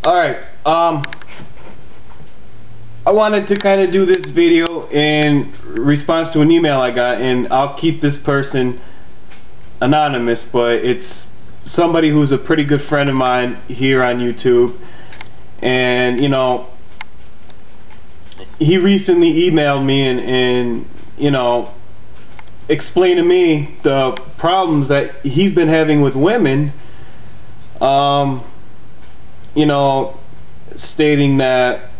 Alright, I wanted to kind of do this video in response to an email I got, and I'll keep this person anonymous, but it's somebody who's a pretty good friend of mine here on YouTube. And you know, he recently emailed me and you know, explained to me the problems that he's been having with women. You know, stating that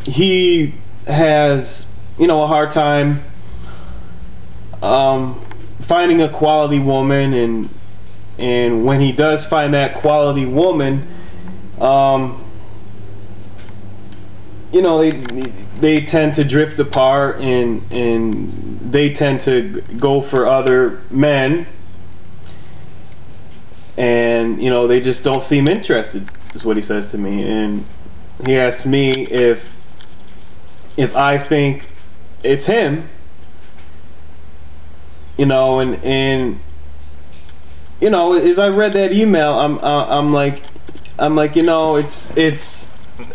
he has, you know, a hard time finding a quality woman, and when he does find that quality woman, you know, they tend to drift apart, and they tend to go for other men, and you know, they just don't seem interested, is what he says to me. And he asked me if I think it's him, you know, and you know, as I read that email, I'm like, you know, it's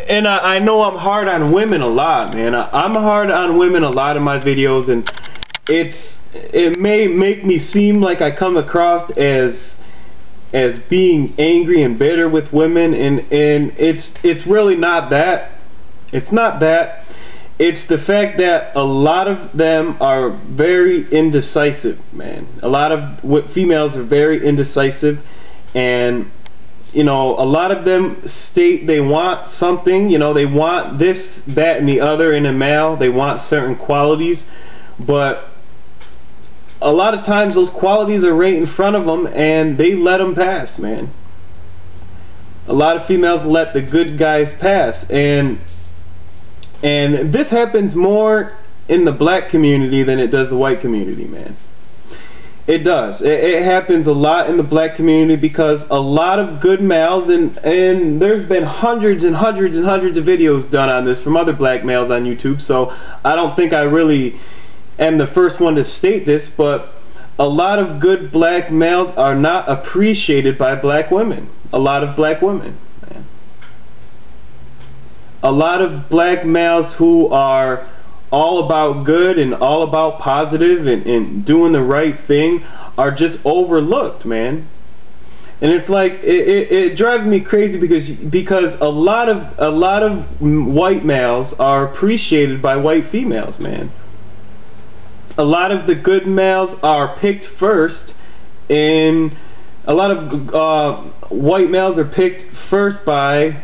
and I know I'm hard on women a lot, man. I'm hard on women a lot in my videos, and it may make me seem like I come across as being angry and bitter with women, and it's really not that. It's not that. It's the fact that a lot of them are very indecisive, man. A lot of females are very indecisive, and you know, a lot of them state they want something, you know, they want this, that, and the other in a male. They want certain qualities, but a lot of times those qualities are right in front of them and they let them pass, man. A lot of females let the good guys pass, and this happens more in the black community than it does the white community, man. It does. It happens a lot in the black community because a lot of good males, and there's been hundreds and hundreds and hundreds of videos done on this from other black males on YouTube, so I don't think I really am the first one to state this, but a lot of good black males are not appreciated by black women. A lot of black women, man. A lot of black males who are all about good and all about positive and doing the right thing are just overlooked, man. And it's like it drives me crazy because a lot of white males are appreciated by white females, man. A lot of the good males are picked first, and a lot of white males are picked first by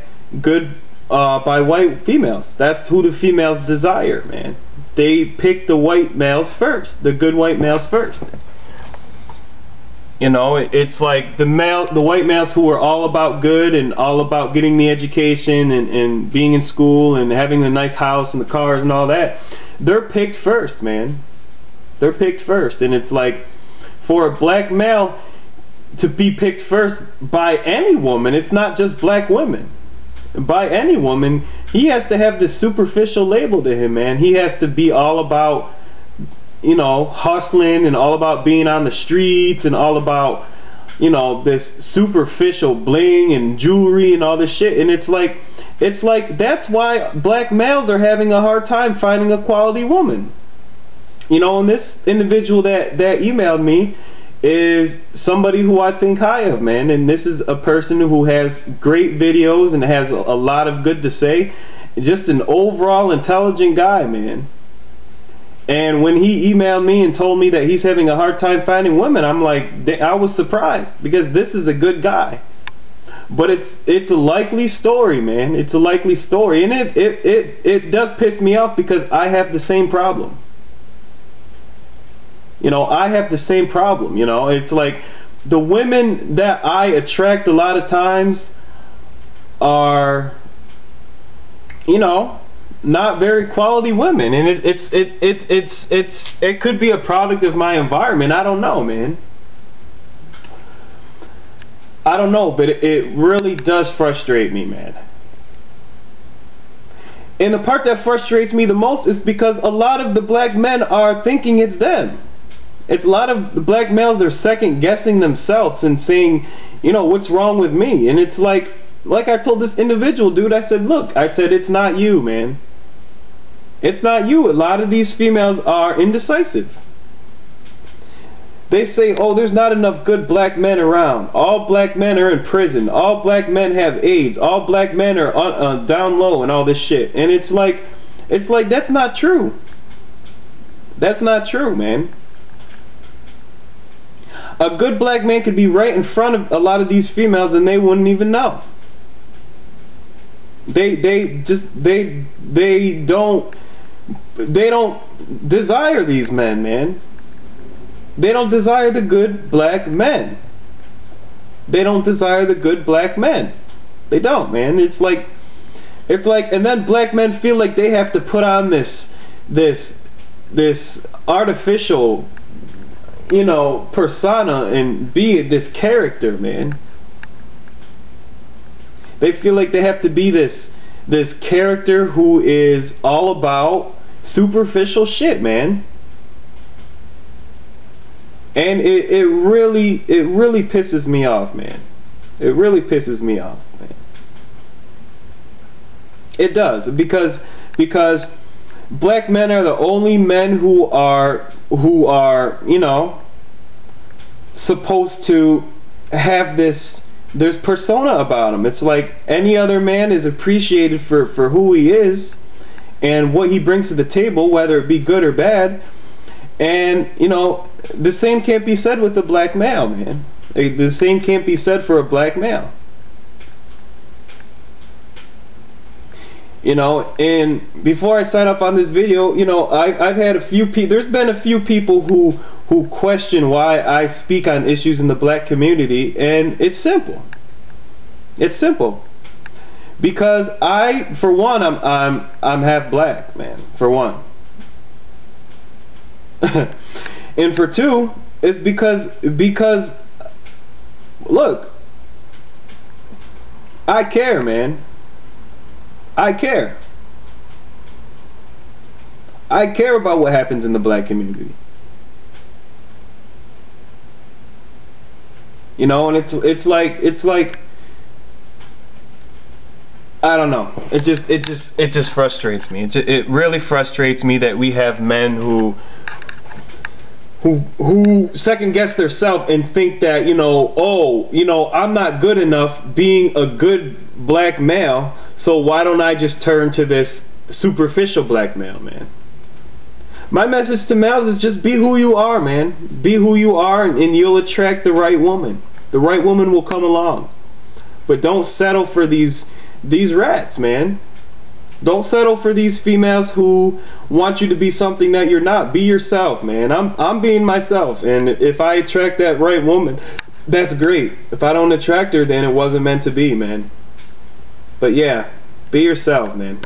by white females. That's who the females desire, man. They pick the white males first, the good white males first. You know, it's like the white males who are all about good and all about getting the education and being in school and having the nice house and the cars and all that. They're picked first, man. They're picked first, and it's like for a black male to be picked first by any woman, it's not just black women. By any woman, he has to have this superficial label to him, man. He has to be all about, you know, hustling and all about being on the streets and all about, you know, this superficial bling and jewelry and all this shit. And it's like that's why black males are having a hard time finding a quality woman. You know, and this individual that emailed me is somebody who I think high of, man. And this is a person who has great videos and has a lot of good to say. Just an overall intelligent guy, man. And when he emailed me and told me that he's having a hard time finding women, I'm like, I was surprised, because this is a good guy. But it's a likely story, man. It's a likely story, and it does piss me off because I have the same problem. You know, I have the same problem. You know, it's like the women that I attract a lot of times are, you know, not very quality women, and it could be a product of my environment. I don't know, man. I don't know, but it really does frustrate me, man. And the part that frustrates me the most is because a lot of the black men are thinking it's them. It's a lot of the black males, they're second guessing themselves and saying, you know, what's wrong with me? And it's like, like I told this individual dude, I said, look, I said, it's not you, man. It's not you. A lot of these females are indecisive. They say, oh, there's not enough good black men around. All black men are in prison. All black men have AIDS. All black men are down low and all this shit. And it's like that's not true. That's not true, man. A good black man could be right in front of a lot of these females and they wouldn't even know. They don't desire these men, man. They don't desire the good black men. They don't desire the good black men. They don't, man. It's like, and then black men feel like they have to put on this artificial, you know, persona and be this character, man. They feel like they have to be this character who is all about superficial shit, man. And it really pisses me off, man. It really pisses me off, man. It does, because black men are the only men who are, you know, supposed to have this persona about him. It's like any other man is appreciated for who he is and what he brings to the table, whether it be good or bad. And, you know, the same can't be said with a black male, man. The same can't be said for a black male. You know, and before I sign up on this video, you know, I've had a few people, there's been a few people who question why I speak on issues in the black community, and it's simple. It's simple. Because for one, I'm half black, man, for one. And for two, it's because look, I care, man. I care. I care about what happens in the black community. You know, and it's like I don't know. It just frustrates me. It really frustrates me that we have men who second guess themselves and think that, you know, oh, you know, I'm not good enough being a good black male, so why don't I just turn to this superficial black male, man? My message to males is just be who you are, man. Be who you are, and you'll attract the right woman. The right woman will come along. But don't settle for these rats, man. Don't settle for these females who want you to be something that you're not. Be yourself, man. I'm being myself, and if I attract that right woman, that's great. If I don't attract her, then it wasn't meant to be, man. But yeah, be yourself, man.